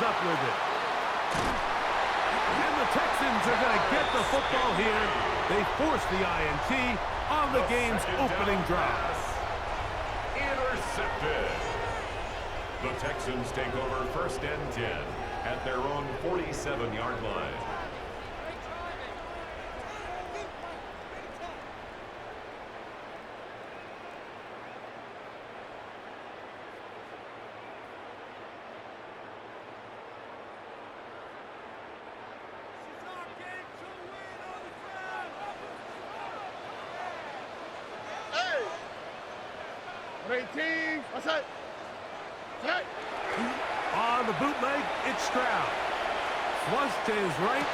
up with it. And the Texans are going to get the football here. They force the INT on the game's opening drive. Intercepted. The Texans take over 1st and 10 at their own 47-yard line. On the bootleg, it's Stroud. Flush to his right.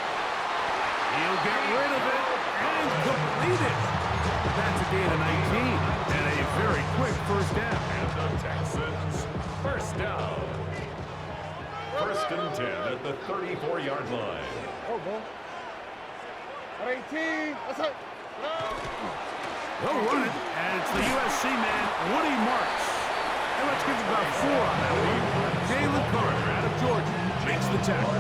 He'll get rid of it and complete it. That's a gain of 19 and a very quick first down. And the Texans, first down. 1st and 10 at the 34-yard line. They'll run it, and it's the USC man, Woody Marks. And let's give him about 4 on that one. Jalen Carter out of Georgia makes the tackle.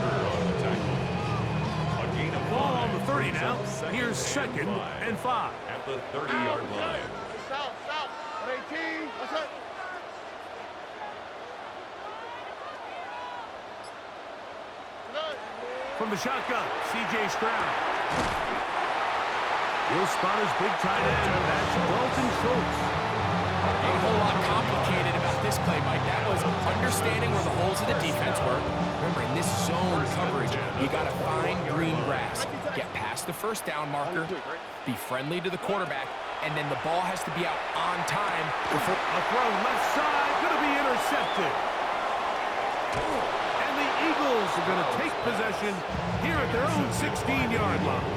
Ball on the 30 now. Here's 2nd and 5. At the 30-yard line. From the shotgun, C.J. Stroud. He'll spot his big tight end. That's Dalton Schultz. A whole lot complicated about this play, Mike. That was understanding where the holes of the defense were. Remember, in this zone coverage, you got to find green grass. Get past the first down marker, be friendly to the quarterback, and then the ball has to be out on time before a throw left side, going to be intercepted. And the Eagles are going to take possession here at their own 16-yard line.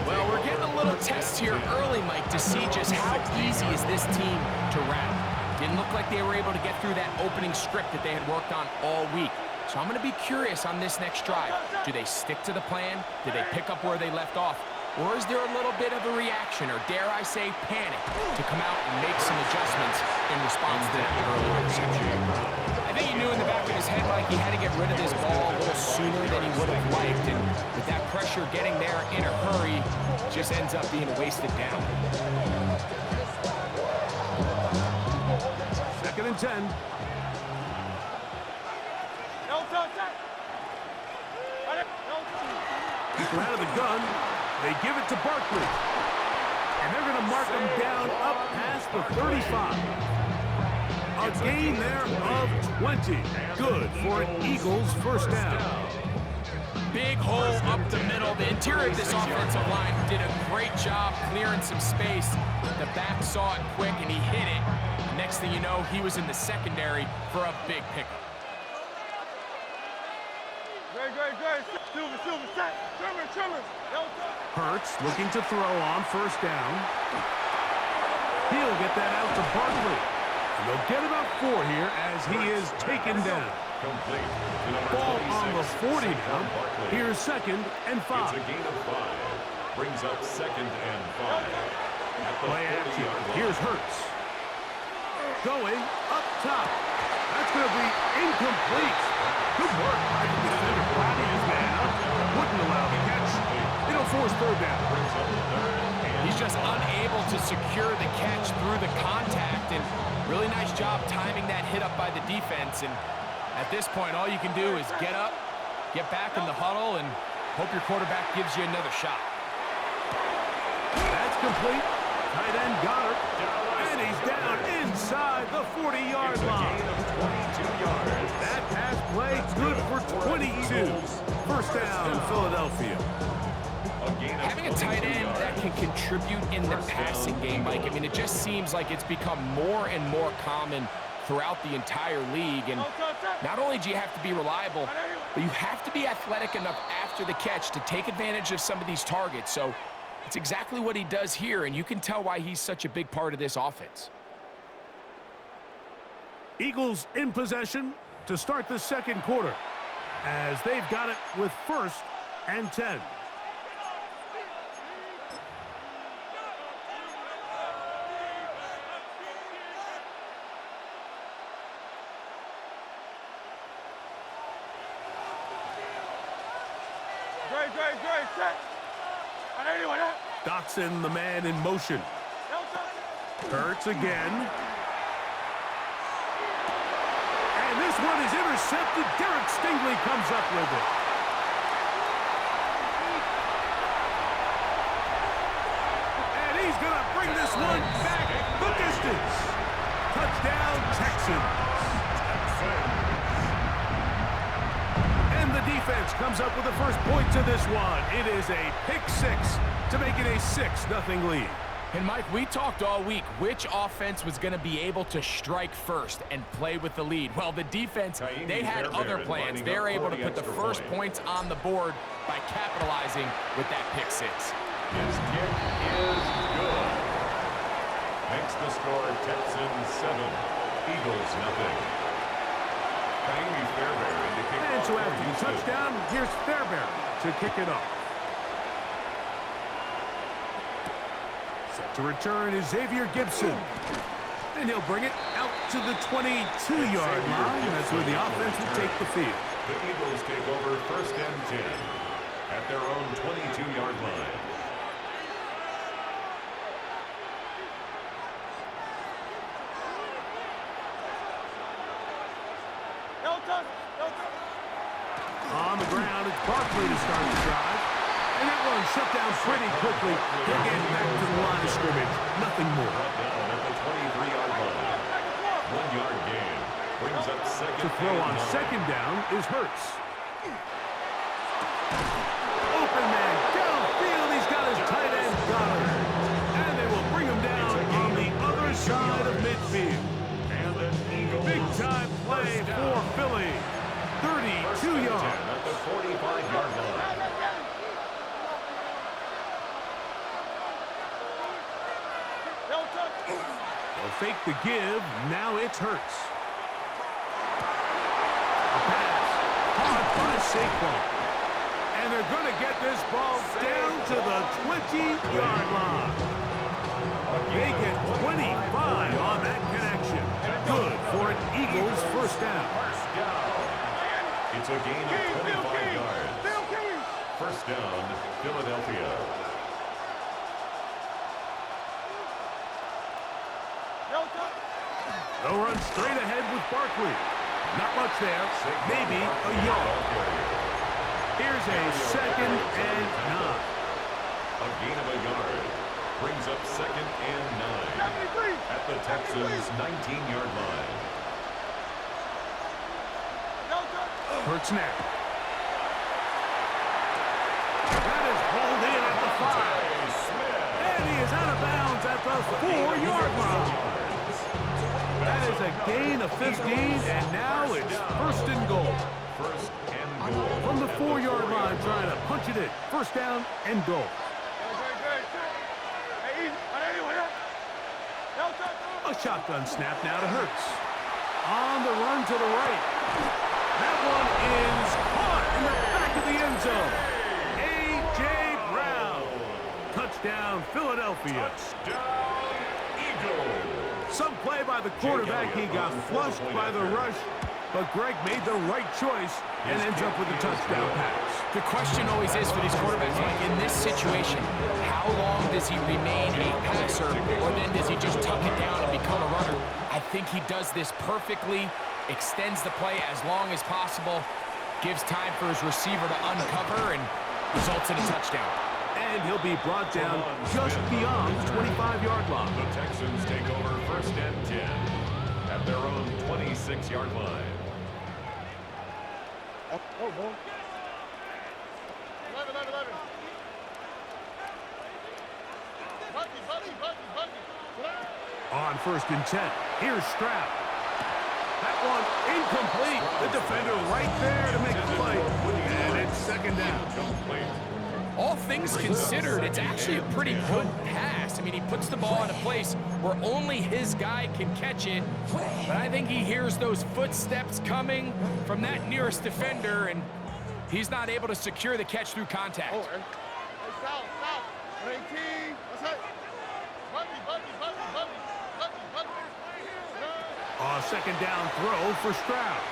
Well, we're getting a little test here early, Mike, to see just how easy is this team to rattle. Didn't look like they were able to get through that opening script that they had worked on all week. So I'm going to be curious on this next drive. Do they stick to the plan? Do they pick up where they left off? Or is there a little bit of a reaction, or dare I say panic, to come out and make some adjustments in response to that early interception? I think he knew in the back of his head, Mike, he had to get rid of this ball a little sooner than he would have liked. And with that pressure getting there in a hurry, just ends up being wasted down. 2nd and 10. Keeper out of the gun. They give it to Barkley. And they're going to mark him down up past the 35. A gain there of 20. Good for an Eagles first down. Big hole up the middle. The interior of this offensive line did a great job clearing some space. The back saw it quick, and he hit it. Next thing you know, he was in the secondary for a big pickup. Hurts looking to throw on first down. He'll get that out to Barkley. And they'll get about 4 here as he is taken down. Ball on the 40 now. Here's 2nd and 5. It's a gain of 5. Brings up 2nd and 5. Play action. Here's Hurts. Going up top. That's going to be incomplete. Good work by the defender. Flatting his man up. Wouldn't allow the catch. It'll force 3rd down. He's just unable to secure the catch through the contact, and really nice job timing that hit up by the defense. And at this point, all you can do is get up, get back in the huddle, and hope your quarterback gives you another shot. That's complete. Tight end got it. And he's down inside the 40-yard line. That pass play good for 22. First down, Philadelphia. Having a tight end that can contribute in the passing game, Mike, I mean, it just seems like it's become more and more common throughout the entire league. And not only do you have to be reliable, but you have to be athletic enough after the catch to take advantage of some of these targets. So it's exactly what he does here, and you can tell why he's such a big part of this offense. Eagles in possession to start the 2nd quarter, as they've got it with 1st and 10. Dotson, the man in motion. Hurts again. And this one is intercepted. Derek Stingley comes up with it. And he's going to bring this one back the distance. Touchdown, Texans. And the defense comes up with the first point to this one. It is a pick six to make it a 6-0 lead. And, Mike, we talked all week which offense was going to be able to strike first and play with the lead. Well, the defense, they had other plans. They're able to put the first points on the board by capitalizing with that pick six. His kick is good. Makes the score Texans 7, Eagles nothing. Fairbairn to kick And off so after the Houston. touchdown, here's Fairbairn to kick it off. Set to return is Xavier Gibson. And he'll bring it out to the 22-yard line. That's where the offense will take the field. The Eagles take over 1st and 10 at their own 22-yard line. On the ground, it's Barkley to start the drive. And that one shut down pretty quickly. He'll get back to the line of scrimmage. Nothing more. Brought down at the 23-yard line. 1-yard gain. Brings up second. To throw on and 9. second down is Hurts. Open man downfield. He's got his tight end Goddard. And they will bring him down on the other side of midfield. And an Eagles Big time play for Philly. 32 yards. at the 45-yard line. They'll fake the give. Now it's Hurts. A pass. Caught by Saquon. And they're going to get this ball down to the 20-yard line. They get 25 on that connection. Good for an Eagles first down. It's a gain of 25 yards. First down, Philadelphia. They'll run straight ahead with Barkley. Not much there. Maybe a yard. Here's a 2nd and 9. A gain of a yard. Brings up 2nd and 9 at the Texans' 19-yard line. Hurts now. That is hauled in at the 5. And he is out of bounds at the 4-yard line. That is a gain of 15, and now it's 1st and goal. First and goal. From the 4-yard line, trying to punch it in. First down and goal. A shotgun snap now to Hurts. On the run to the right. That one is caught in the back of the end zone. A.J. Brown. Touchdown, Philadelphia. Touchdown, Eagles. Some play by the quarterback. He got flushed by the rush, but Greg made the right choice and ends up with a touchdown pass. The question always is for these quarterbacks, like in this situation, how long does he remain a passer, or then does he just tuck it down and become a runner? I think he does this perfectly, extends the play as long as possible, gives time for his receiver to uncover, and results in a touchdown. And he'll be brought down just beyond the 25-yard line. The Texans take over 1st and 10 at their own 26-yard line. On 1st and 10, here's Stroud. That one incomplete. The defender right there to make the play. And it's 2nd down. All things considered, it's actually a pretty good pass. I mean, he puts the ball in a place where only his guy can catch it. But I think he hears those footsteps coming from that nearest defender, and he's not able to secure the catch through contact. A 2nd down throw for Stroud.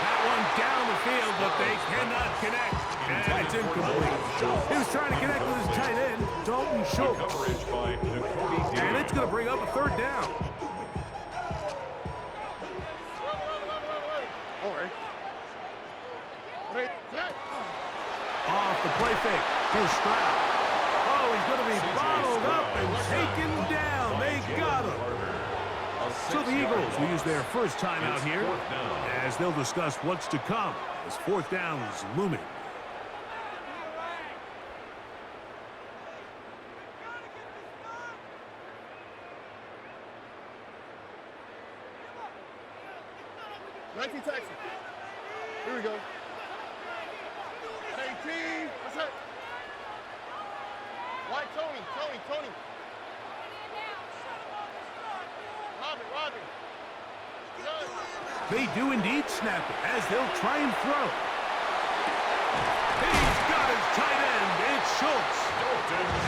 That one down the field, but they cannot connect. And it's incomplete. He was trying to connect with his tight end, Dalton Schultz. And it's going to bring up a third down. Off the play fake. Here's Stroud. Oh, he's going to be bottled up and taken down. They got him. So the Eagles will use their first time out here as they'll discuss what's to come as fourth down is looming. Texas. Here we go. 18. What's up? White Tony. Robin. They do indeed snap it as they'll try and throw. He's got his tight end. It's Schultz.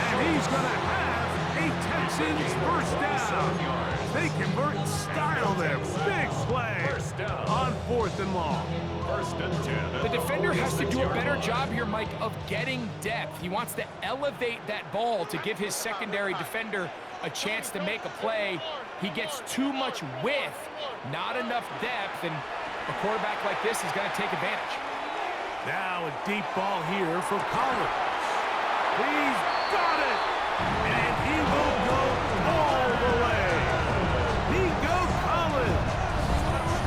And he's going to have a Texans first down. They convert in style there. Big play on 4th and long. The defender has to do a better job here, Mike, of getting depth. He wants to elevate that ball to give his secondary defender a chance to make a play. He gets too much width, not enough depth, and a quarterback like this is going to take advantage. Now a deep ball here for Collins. He's got it! And he will go all the way. He goes Collins.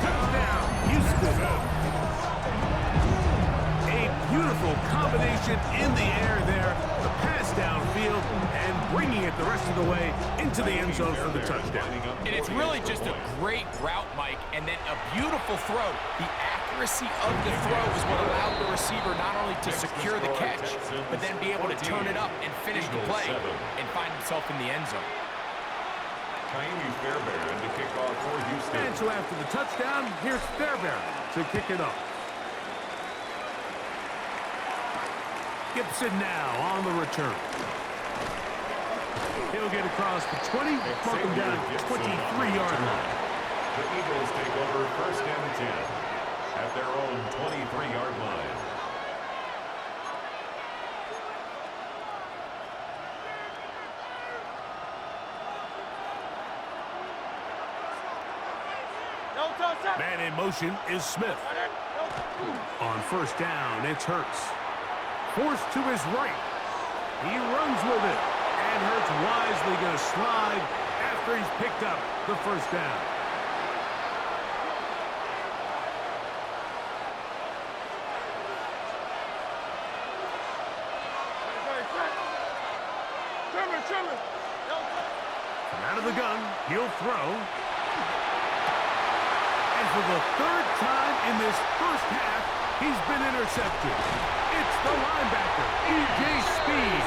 Touchdown, Houston. A beautiful combination in the air there. The pass downfield and bringing it the rest of the way into the end zone for the touchdown. And it's really just a great route, Mike, and then a beautiful throw. The accuracy of the throw is what allowed the receiver not only to secure the catch, but then be able to turn it up and finish the play and find himself in the end zone. Fairbairn to kick off for Houston. And so after the touchdown, here's Fairbairn to kick it off. Gibson now on the return. He'll get across the 20, mark him down 23-yard line. The Eagles take over 1st and 10 at their own 23-yard line. Man in motion is Smith. On 1st down, it's Hurts. Forced to his right. He runs with it. And Hurts wisely going to slide after he's picked up the 1st down. From out of the gun, he'll throw. And for the 3rd time in this first half, he's been intercepted. It's the linebacker, E.J. Speed.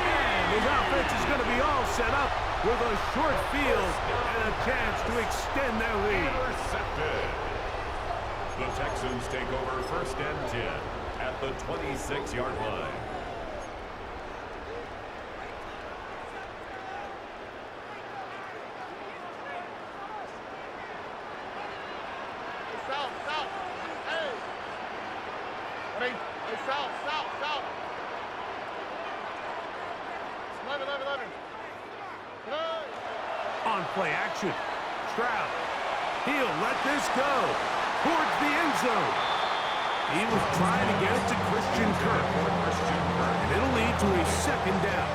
And his offense is going to be all set up with a short field and a chance to extend their lead. Intercepted. The Texans take over 1st and 10 at the 26-yard line. On play action, Stroud. He'll let this go towards the end zone. He was trying to get it to Christian Kirk. And it'll lead to a 2nd down.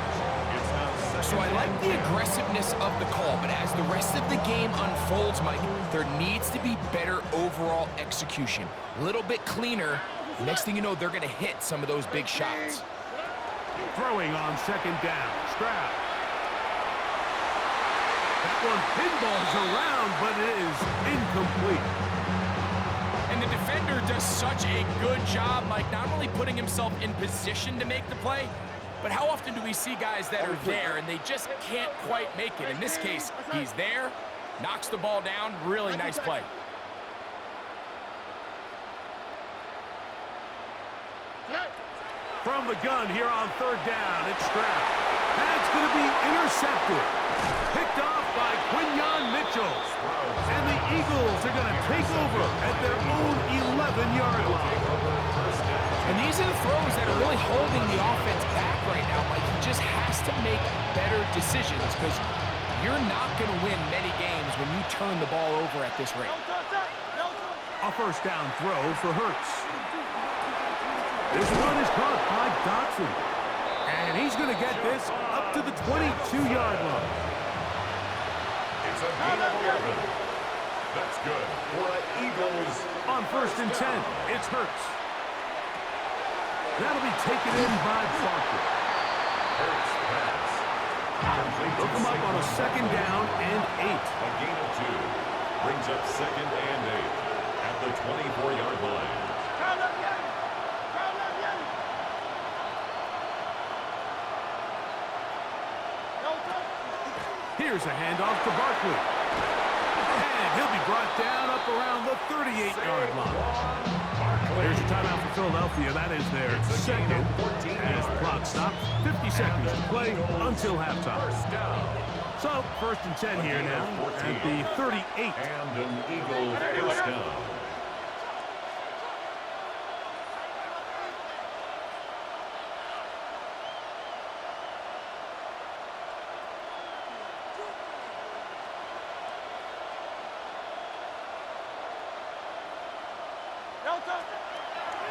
So I like the aggressiveness of the call, but as the rest of the game unfolds, Mike, there needs to be better overall execution. A little bit cleaner. Next thing you know, they're going to hit some of those big shots. Throwing on 2nd down, Stroud. That one pinballs around, but it is incomplete. And the defender does such a good job, Mike, not only putting himself in position to make the play, but how often do we see guys that are there and they just can't quite make it? In this case, he's there, knocks the ball down, really nice play. From the gun here on 3rd down, it's Stroud. That's going to be intercepted. Picked off by Quinyon Mitchell. And the Eagles are going to take over at their own 11-yard line. And these are the throws that are really holding the offense back right now. Like, he just has to make better decisions because you're not going to win many games when you turn the ball over at this rate. A first down throw for Hurts. This one is caught by Dotson. And he's going to get this up to the 22-yard line. It's a gain of 11. That's good for the Eagles. On first and 10, it's Hurts. That'll be taken in by Barkley. Hurts pass. Look him up on a second down and 8. A gain of 2. Brings up second and 8 at the 24-yard line. Here's a handoff to Barkley. And he'll be brought down up around the 38-yard line. There's a timeout for Philadelphia. That is their second. As the clock stops, 50 seconds to play until halftime. So, first and 10 here now at the 38. And an Eagle first down.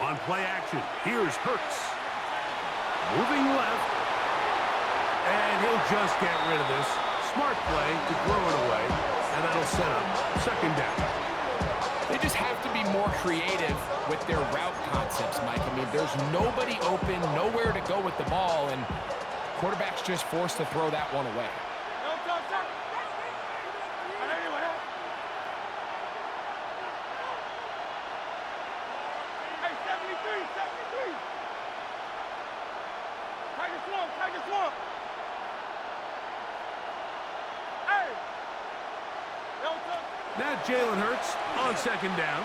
On play action, here's Hurts. Moving left. And he'll just get rid of this. Smart play to throw it away. And that'll set up second down. They just have to be more creative with their route concepts, Mike. I mean, there's nobody open, nowhere to go with the ball, and quarterback's just forced to throw that one away. Now Jalen Hurts on second down.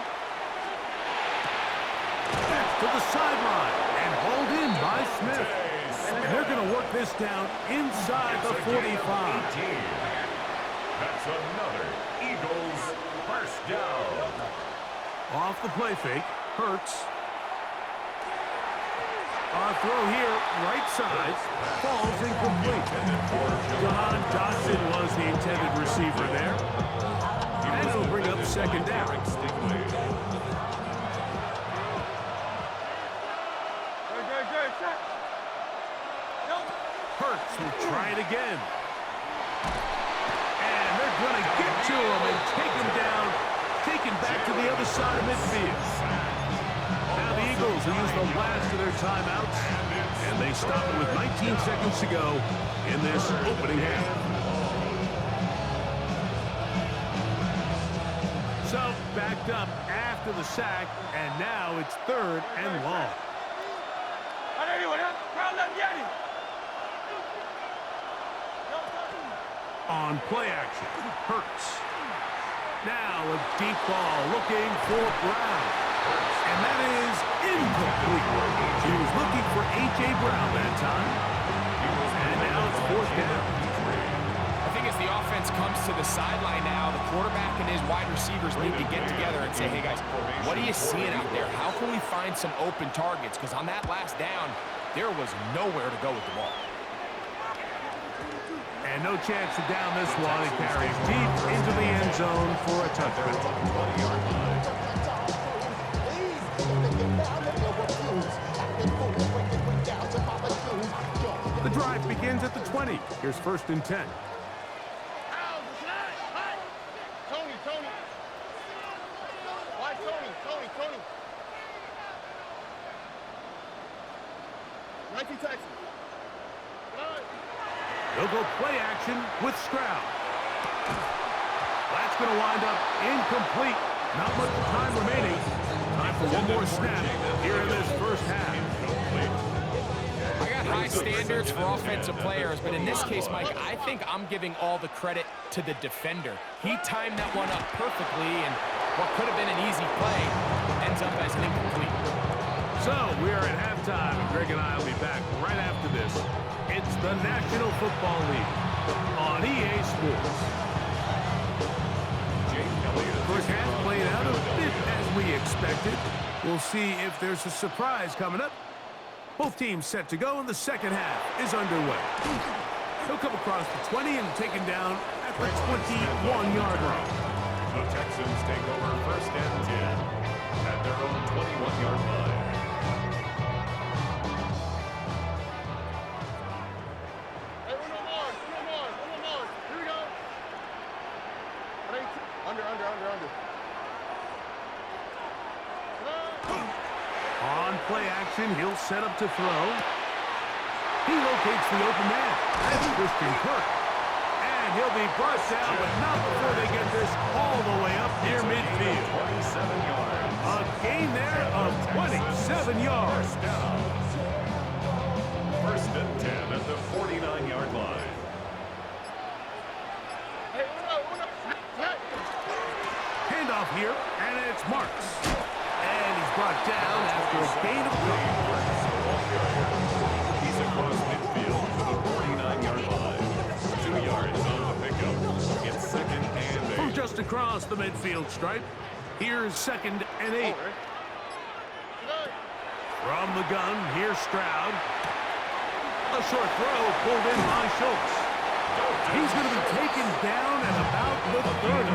That's to the sideline and hauled in by Smith. And they're going to work this down inside the 45. That's another Eagles first down. Off the play fake, Hurts. On throw here, right side, falls incomplete. John Dotson was the intended receiver there. And he'll bring up second down. Hurts will try it again. And they're going to get to him and take him down, taken back to the other side of midfield. Now the Eagles will use the last of their timeouts, and they stop it with 19 seconds to go in this opening half. So, backed up after the sack, and now it's third and long. On play action, Hurts. Now a deep ball looking for Brown. And that is incomplete. He was looking for A.J. Brown that time. And now it's fourth down. I think as the offense comes to the sideline now, the quarterback and his wide receivers need to get together and say, hey guys, what are you seeing out there? How can we find some open targets? Because on that last down, there was nowhere to go with the ball. And no chance to down this one. It carries deep into the end zone for a touchdown. The drive begins at the 20. Here's first and 10. Tony. Why Tony? 19 Texas. They'll go play action with Stroud. That's going to wind up incomplete. Not much time remaining. Time for one more snap here in this first half. I got high standards for offensive players, but in this case, Mike, I think I'm giving all the credit to the defender. He timed that one up perfectly, and what could have been an easy play ends up as an incomplete. So we are at halftime, and Greg and I will be back right after this. It's the National Football League. on EA Sports. First half played out a bit as we expected. We'll see if there's a surprise coming up. Both teams set to go, and the second half is underway. He'll come across the 20 and taken down at the 21-yard line. The Texans take over first and 10 at their own 21-yard line. Hey, one more. Here we go. Under. On play action, he'll set up to throw. He locates the open man. That's Christian Kirk. And he'll be brought down, but not before they get this all the way up near midfield. 27 yards. A gain there of 27 yards. First and 10 at the 49-yard line. Hey, uno. Handoff here, and it's Marks. And he's brought down after a gain of He's across midfield to the 49-yard line. 2 yards on the pickup. It's second and 8. from just across the midfield stripe. Here's second and 8. From the gun, here's Stroud. A short throw pulled in by Schultz. He's going to be taken down at about the 30.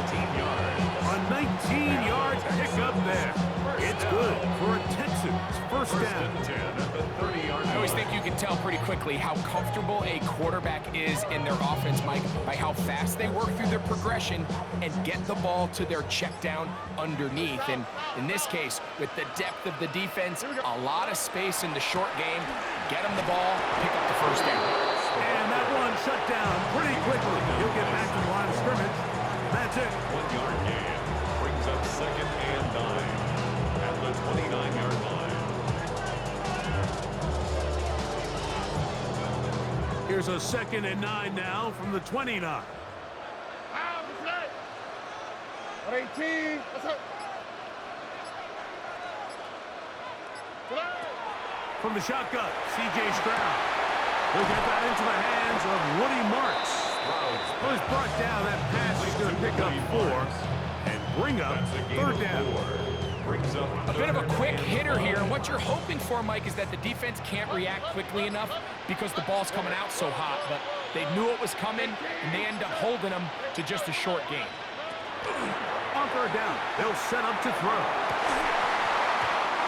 19 yards. A 19-yard pickup there. It's good for a Texans first down. 10 at the 30-yard line. I always think you can tell pretty quickly how comfortable a quarterback is in their offense, Mike, by how fast they work through their progression and get the ball to their check down underneath. And in this case, with the depth of the defense, a lot of space in the short game, get them the ball, pick up the first down. And that one shut down pretty quickly. He'll get back to the line of scrimmage. That's it. 1 yard gain. Brings up second and 9 at the 29-yard line. Here's a second and 9 now from the 29. Out, set. 18. What's up? From the shotgun, C.J. Stroud. He'll get that into the hands of Woody Marks. Well, he's brought down. That pass is going to pick up 4 and bring up third down. A bit of a quick hitter here. What you're hoping for, Mike, is that the defense can't react quickly enough because the ball's coming out so hot. But they knew it was coming, and they end up holding them to just a short game. On third down, they'll set up to throw.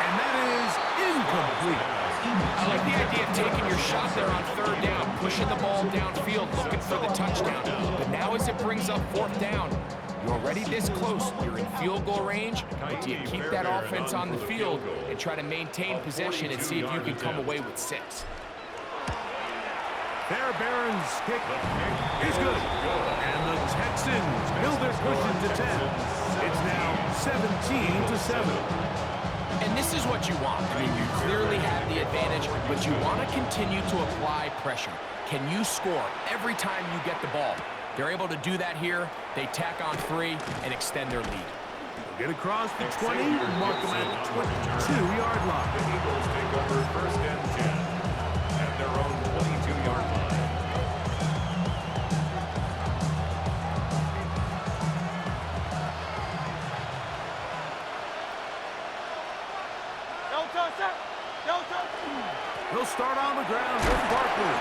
And that is incomplete. I like the idea of taking your shot there on third down, pushing the ball downfield, looking for the touchdown. But now as it brings up fourth down, you're already this close. You're in field goal range, but do you keep that offense on the field and try to maintain possession and see if you can come away with 6? There, Barron's kick is good. And the Texans build their cushion to 10. It's now 17-7. And this is what you want. I mean, you clearly have the advantage, but you want to continue to apply pressure. Can you score every time you get the ball? They're able to do that here. They tack on 3 and extend their lead. Get across the 20, mark them at the 22-yard line. The Eagles take over first and 10 at their own 22-yard line. They'll start on the ground with Barkley.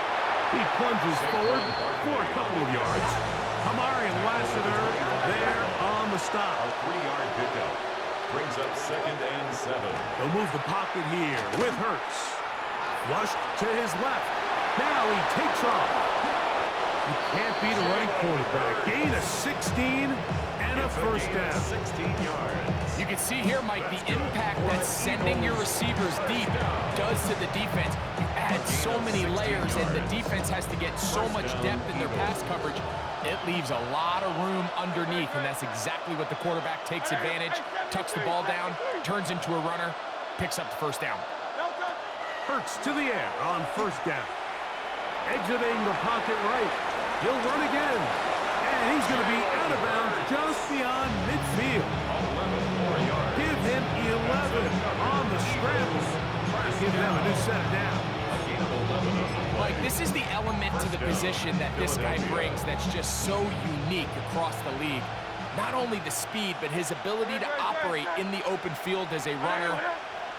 He plunges forward for a couple of yards. Kamari and Lassiter there on the stop. A 3-yard pickup brings up second and 7. They'll move the pocket here with Hurts. Flushed to his left. Now he takes off. You can't beat a running quarterback. Gain of 16 and a first down. 16 yards. You can see here, Mike, the impact that sending your receivers deep does to the defense. You add so many layers, and the defense has to get so much depth in their pass coverage. It leaves a lot of room underneath, and that's exactly what the quarterback takes advantage, tucks the ball down, turns into a runner, picks up the first down. Hurts to the air on first down. Exiting the pocket right. He'll run again. And he's going to be out of bounds just beyond midfield. Give him 11 on the scramble. Give them a new set down. A gain of 11 on the play. Mike, this is the element to the position that this guy brings that's just so unique across the league. Not only the speed, but his ability to operate in the open field as a runner.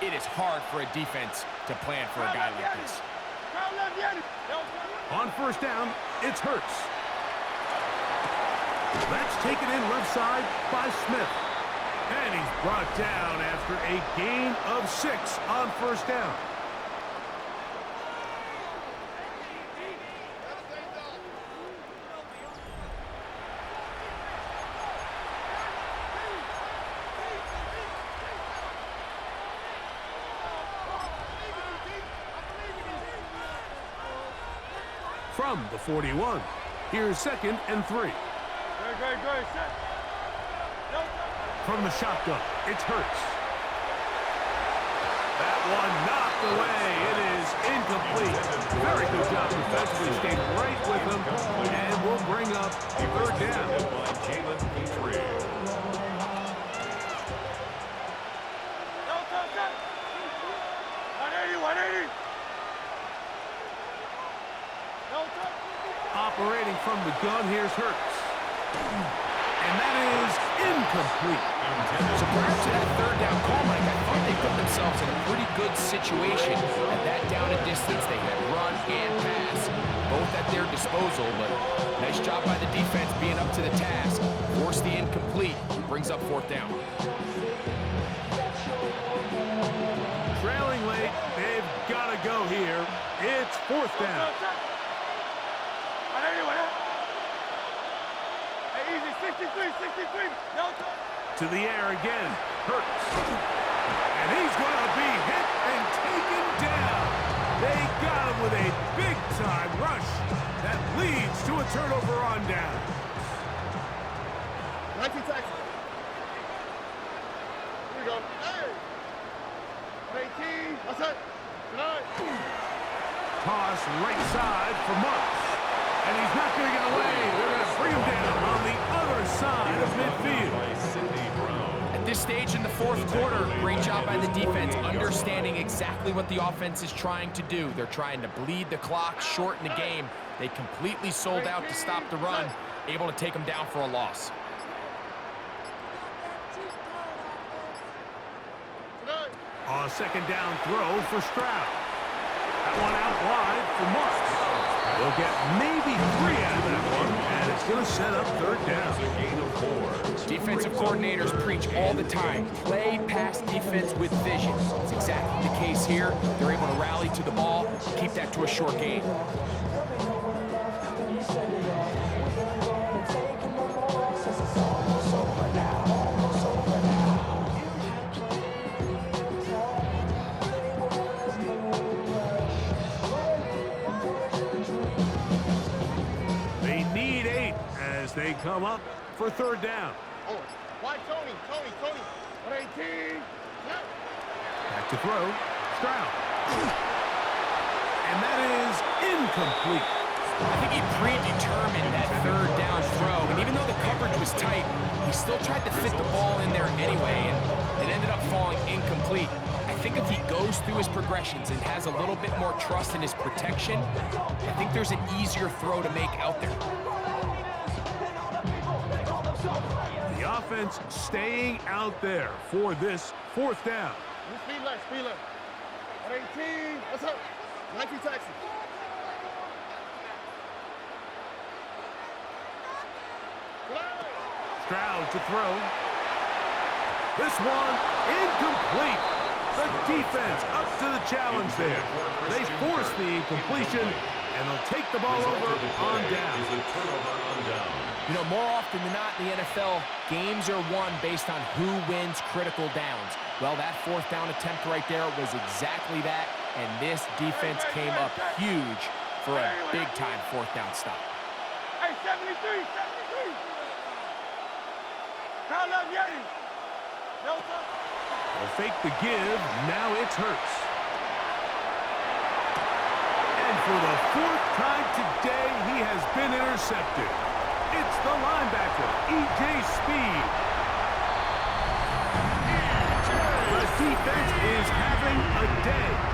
It is hard for a defense to plan for a guy like this. On first down, it's Hurts. That's taken in left side by Smith. And he's brought down after a gain of 6 on first down. From the 41, here's 2nd and 3. From the shotgun, it's Hurts. That one knocked away. It is incomplete. Very good job defensively. Stayed right with him, and will bring up 3rd down. Operating from the gun, here's Hurts. And that is incomplete. So prior to that 3rd down call, Mike, I thought they put themselves in a pretty good situation at that down and distance. They had run and pass, both at their disposal, but nice job by the defense being up to the task. Forced the incomplete, brings up 4th down. Trailing late, they've got to go here. It's 4th down. To the air again, Hurts. And he's going to be hit and taken down. They got him with a big-time rush that leads to a turnover on down. 19 tackles. Here we go. Hey. 18. That's it. Tonight. Toss right side for Marks. And he's not going to get away. They're going to bring him down on the other side of midfield. At this stage in the 4th quarter, great job by the defense, understanding exactly what the offense is trying to do. They're trying to bleed the clock, shorten the game. They completely sold out to stop the run, able to take them down for a loss. A 2nd down throw for Stroud. That one out wide for Marks. They'll get maybe 3 out of that one, and it's going to set up 3rd down. Defensive coordinators preach all the time, play pass defense with vision. It's exactly the case here. They're able to rally to the ball, keep that to a short game. They come up for 3rd down. Oh, why Tony? 118. Back to throw. Stroud. And that is incomplete. I think he predetermined that 3rd down throw, and even though the coverage was tight, he still tried to fit the ball in there anyway, and it ended up falling incomplete. I think if he goes through his progressions and has a little bit more trust in his protection, I think there's an easier throw to make out there. The offense staying out there for this 4th down. Speed left. 118. What's up? 19 taxi. Stroud to throw. This one incomplete. The defense up to the challenge there. They force the incompletion, and they'll take the ball over on down. You know, more often than not in the NFL, games are won based on who wins critical downs. Well, that 4th down attempt right there was exactly that, and this defense came up huge for a big-time 4th down stop. Hey, 73. Crowd love Yeti. No time. They'll fake the give. Now it's Hurts. And for the 4th time today, he has been intercepted. It's the linebacker, E.J. Speed. The defense is having a day.